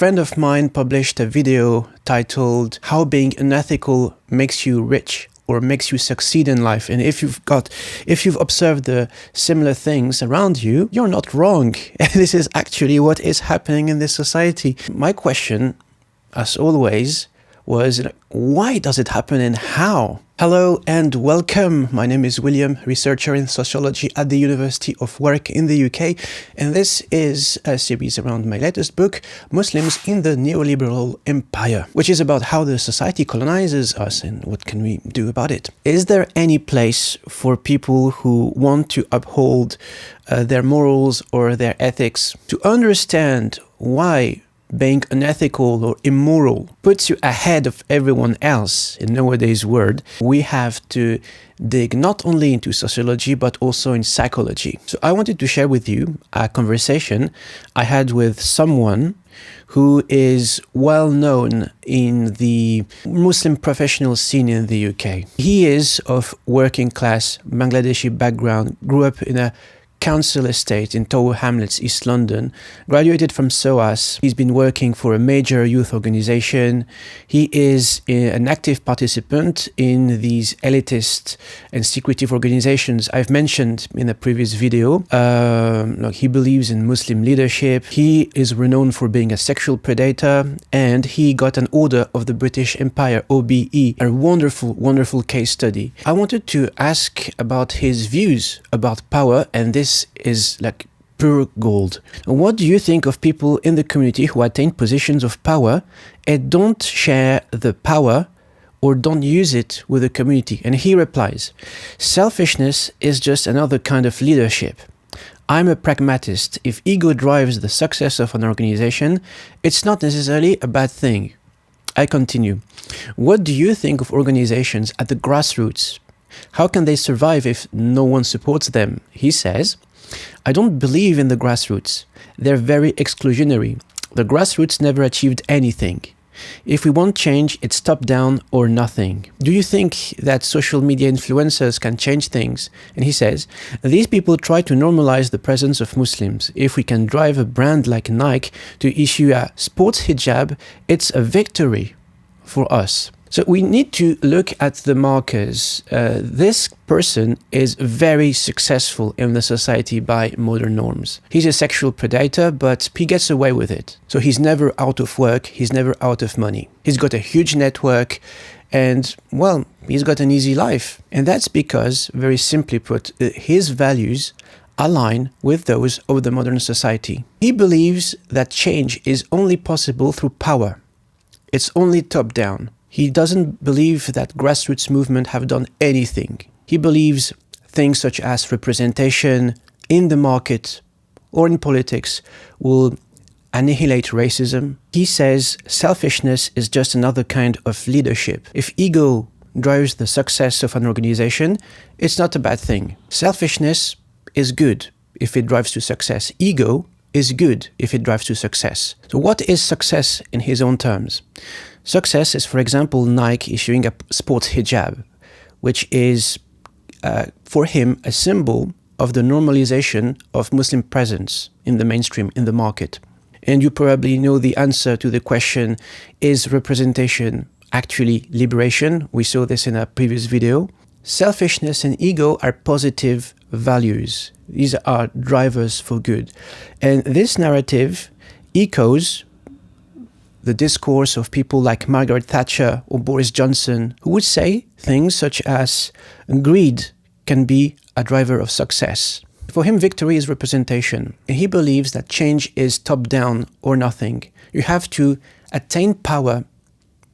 friend of mine published a video titled How Being Unethical Makes You Rich or Makes You Succeed in Life. And if you've observed the similar things around you, you're not wrong. This is actually what is happening in this society. My question, as always, was why does it happen and how? Hello and welcome. My name is William, researcher in sociology at the University of Warwick in the UK, and this is a series around my latest book, Muslims in the Neoliberal Empire, which is about how the society colonizes us and what can we do about it. Is there any place for people who want to uphold their morals or their ethics to understand why being unethical or immoral puts you ahead of everyone else in nowadays world? We have to dig not only into sociology but also in psychology. So I wanted to share with you a conversation I had with someone who is well known in the Muslim professional scene in the UK. He is of working class Bangladeshi background, grew up in a council estate in Tower Hamlets, East London, graduated from SOAS. He's been working for a major youth organization. He is an active participant in these elitist and secretive organizations I've mentioned in a previous video. He believes in Muslim leadership. He is renowned for being a sexual predator, and he got an Order of the British Empire, OBE, a wonderful, wonderful case study. I wanted to ask about his views about power, and this is like pure gold. What do you think of people in the community who attain positions of power and don't share the power or don't use it with the community? And he replies, selfishness is just another kind of leadership. I'm a pragmatist. If ego drives the success of an organization, it's not necessarily a bad thing. I continue. What do you think of organizations at the grassroots? How can they survive if no one supports them? He says, I don't believe in the grassroots. They're very exclusionary. The grassroots never achieved anything. If we want change, it's top-down or nothing. Do you think that social media influencers can change things? And he says, these people try to normalize the presence of Muslims. If we can drive a brand like Nike to issue a sports hijab, it's a victory for us. So we need to look at the markers. This person is very successful in the society by modern norms. He's a sexual predator, but he gets away with it. So he's never out of work, he's never out of money. He's got a huge network and, well, he's got an easy life. And that's because, very simply put, his values align with those of the modern society. He believes that change is only possible through power. It's only top-down. He doesn't believe that grassroots movements have done anything. He believes things such as representation in the market or in politics will annihilate racism. He says selfishness is just another kind of leadership. If ego drives the success of an organization, it's not a bad thing. Selfishness is good if it drives to success. Ego is good if it drives to success. So what is success in his own terms? Success is, for example, Nike issuing a sports hijab, which is, for him, a symbol of the normalization of Muslim presence in the mainstream, in the market. And you probably know the answer to the question, is representation actually liberation? We saw this in a previous video. Selfishness and ego are positive values. These are drivers for good. And this narrative echoes the discourse of people like Margaret Thatcher or Boris Johnson, who would say things such as greed can be a driver of success. For him, victory is representation. And he believes that change is top-down or nothing. You have to attain power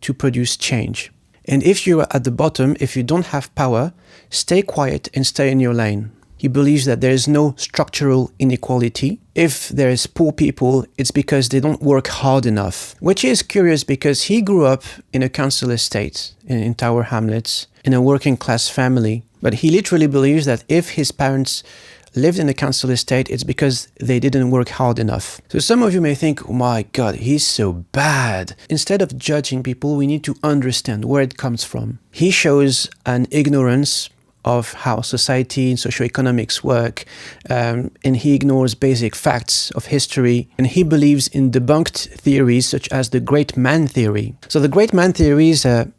to produce change. And if you're at the bottom, if you don't have power, stay quiet and stay in your lane. He believes that there is no structural inequality. If there is poor people, it's because they don't work hard enough, which is curious because he grew up in a council estate in Tower Hamlets, in a working class family. But he literally believes that if his parents lived in a council estate, it's because they didn't work hard enough. So some of you may think, oh my God, he's so bad. Instead of judging people, we need to understand where it comes from. He shows an ignorance of how society and socioeconomics work, and he ignores basic facts of history, and he believes in debunked theories such as the great man theory. So the great man theory is a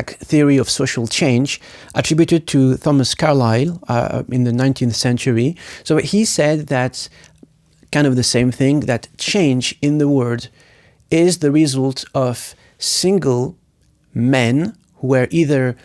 theory of social change attributed to Thomas Carlyle in the 19th century. So he said that kind of the same thing, that change in the world is the result of single men who were either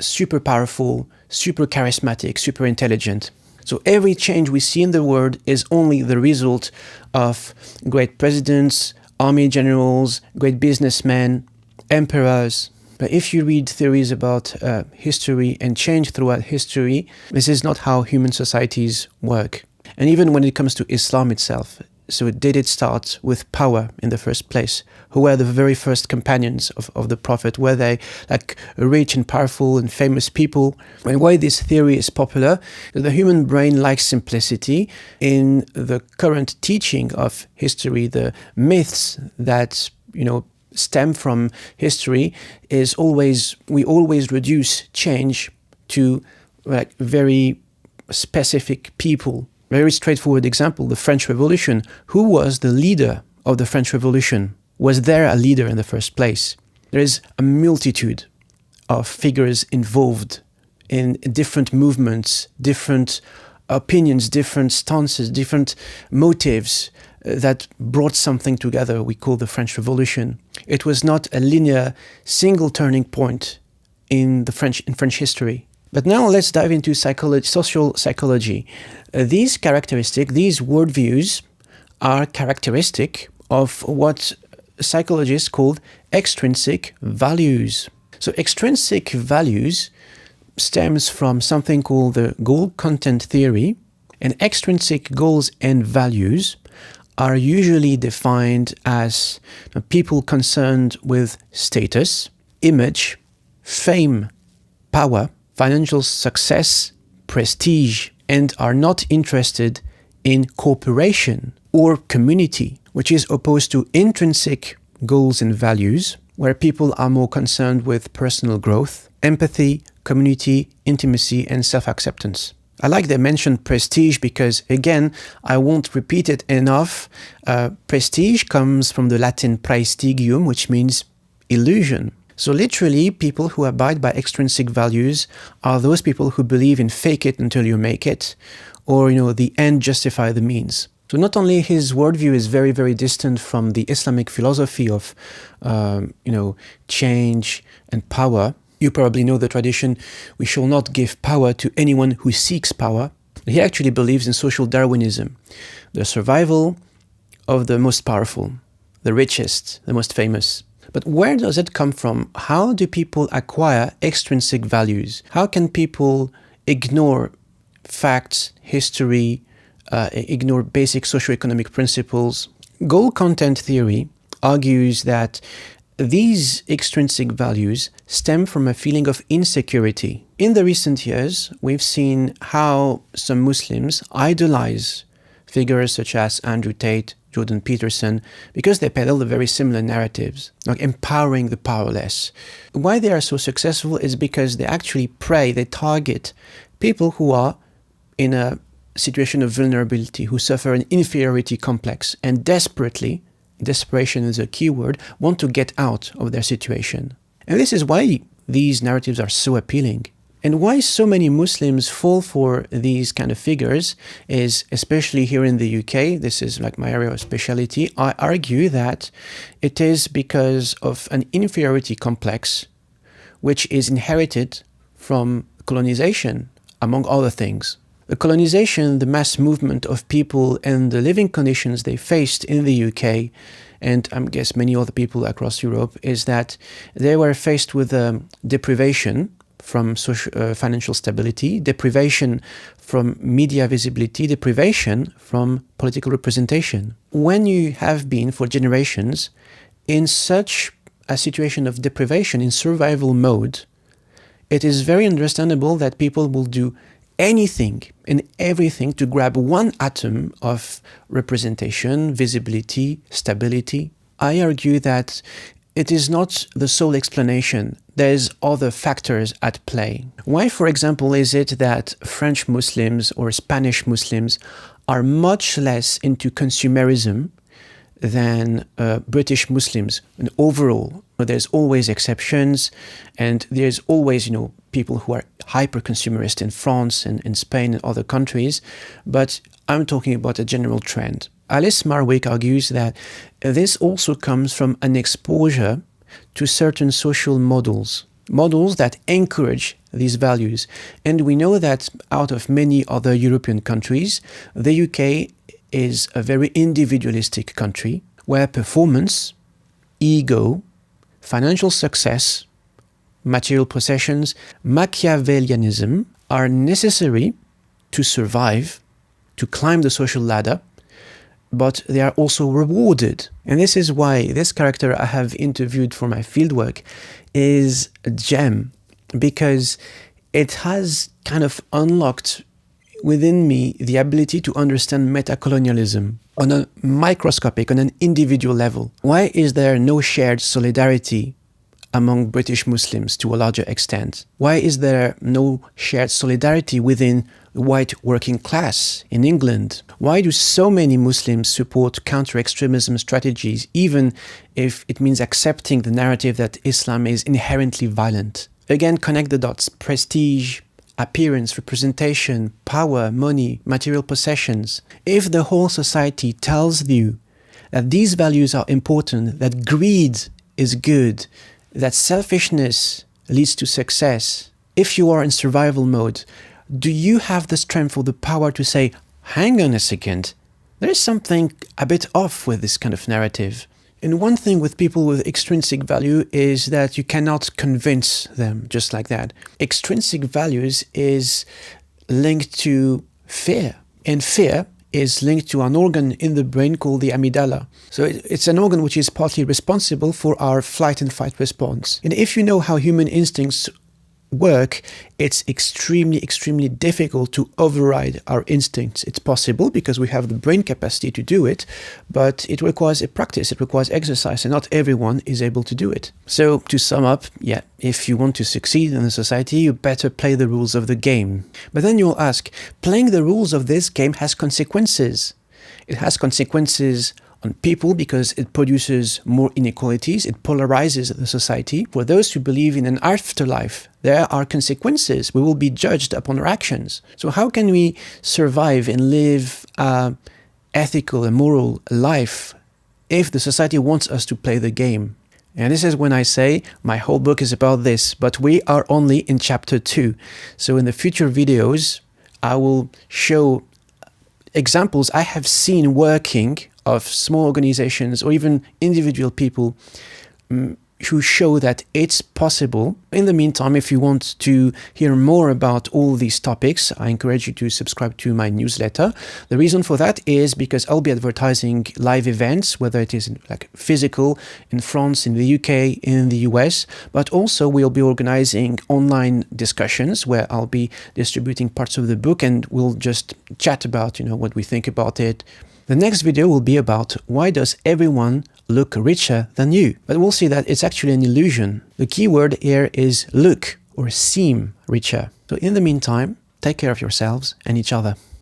super powerful, super charismatic, super intelligent. So every change we see in the world is only the result of great presidents, army generals, great businessmen, emperors. But if you read theories about history and change throughout history, this is not how human societies work. And even when it comes to Islam itself, so did it start with power in the first place? Who were the very first companions of the Prophet? Were they like rich and powerful and famous people? And why this theory is popular? The human brain likes simplicity. In the current teaching of history, the myths that, stem from history is we always reduce change to like very specific people. Very straightforward example, the French Revolution. Who was the leader of the French Revolution? Was there a leader in the first place? There is a multitude of figures involved in different movements, different opinions, different stances, different motives that brought something together we call the French Revolution. It was not a linear, single turning point in French history. But now let's dive into social psychology. These characteristics, these worldviews, are characteristic of what psychologists call extrinsic values. So extrinsic values stems from something called the goal content theory, and extrinsic goals and values are usually defined as people concerned with status, image, fame, power, financial success, prestige, and are not interested in cooperation or community, which is opposed to intrinsic goals and values, where people are more concerned with personal growth, empathy, community, intimacy, and self-acceptance. I like they mentioned prestige because, again, I won't repeat it enough. Prestige comes from the Latin praestigium, which means illusion. So literally, people who abide by extrinsic values are those people who believe in fake it until you make it, or, the end justify the means. So not only his worldview is very, very distant from the Islamic philosophy of, change and power. You probably know the tradition, we shall not give power to anyone who seeks power. He actually believes in social Darwinism, the survival of the most powerful, the richest, the most famous. But where does it come from? How do people acquire extrinsic values? How can people ignore facts, history, ignore basic socioeconomic principles? Goal content theory argues that these extrinsic values stem from a feeling of insecurity. In the recent years, we've seen how some Muslims idolize figures such as Andrew Tate, Jordan Peterson, because they peddle the very similar narratives, like empowering the powerless. Why they are so successful is because they actually they target people who are in a situation of vulnerability, who suffer an inferiority complex, and desperation is a key word, want to get out of their situation. And this is why these narratives are so appealing. And why so many Muslims fall for these kind of figures is, especially here in the UK, this is like my area of specialty, I argue that it is because of an inferiority complex which is inherited from colonization, among other things. The colonization, the mass movement of people and the living conditions they faced in the UK, and I guess many other people across Europe, is that they were faced with deprivation from financial stability, deprivation from media visibility, deprivation from political representation. When you have been for generations in such a situation of deprivation, in survival mode, it is very understandable that people will do anything and everything to grab one atom of representation, visibility, stability. I argue that it is not the sole explanation there's other factors at play. Why, for example, is it that French Muslims or Spanish Muslims are much less into consumerism than British Muslims? And overall, there's always exceptions, and there's always, people who are hyper-consumerist in France and in Spain and other countries, but I'm talking about a general trend. Alice Marwick argues that this also comes from an exposure to certain social models that encourage these values. And we know that out of many other European countries, the UK is a very individualistic country where performance, ego, financial success, material possessions, Machiavellianism are necessary to survive, to climb the social ladder, but they are also rewarded. And this is why this character I have interviewed for my fieldwork is a gem, because it has kind of unlocked within me the ability to understand metacolonialism on a microscopic, on an individual level. Why is there no shared solidarity among British Muslims to a larger extent? Why is there no shared solidarity within the white working class in England? Why do so many Muslims support counter-extremism strategies, even if it means accepting the narrative that Islam is inherently violent? Again, connect the dots. Prestige, appearance, representation, power, money, material possessions. If the whole society tells you that these values are important, that greed is good, that selfishness leads to success, if you are in survival mode, do you have the strength or the power to say, hang on a second, there is something a bit off with this kind of narrative? And one thing with people with extrinsic value is that you cannot convince them just like that. Extrinsic values is linked to fear, and fear is linked to an organ in the brain called the amygdala. So it's an organ which is partly responsible for our flight and fight response. And if you know how human instincts work, it's extremely difficult to override our instincts. It's possible because we have the brain capacity to do it, but it requires a practice, it requires exercise, and not everyone is able to do it. So to sum up, if you want to succeed in a society, you better play the rules of the game. But then you'll ask, playing the rules of this game has consequences. It has consequences on people because it produces more inequalities, it polarizes the society. For those who believe in an afterlife, there are consequences. We will be judged upon our actions. So how can we survive and live an ethical and moral life if the society wants us to play the game? And this is when I say my whole book is about this, but we are only in chapter 2. So in the future videos, I will show examples I have seen working of small organizations or even individual people who show that it's possible. In the meantime, if you want to hear more about all these topics, I encourage you to subscribe to my newsletter. The reason for that is because I'll be advertising live events, whether it is like physical in France, in the UK, in the US, but also we'll be organizing online discussions where I'll be distributing parts of the book and we'll just chat about, what we think about it. The next video will be about why does everyone look richer than you? But we'll see that it's actually an illusion. The key word here is look or seem richer. So in the meantime, take care of yourselves and each other.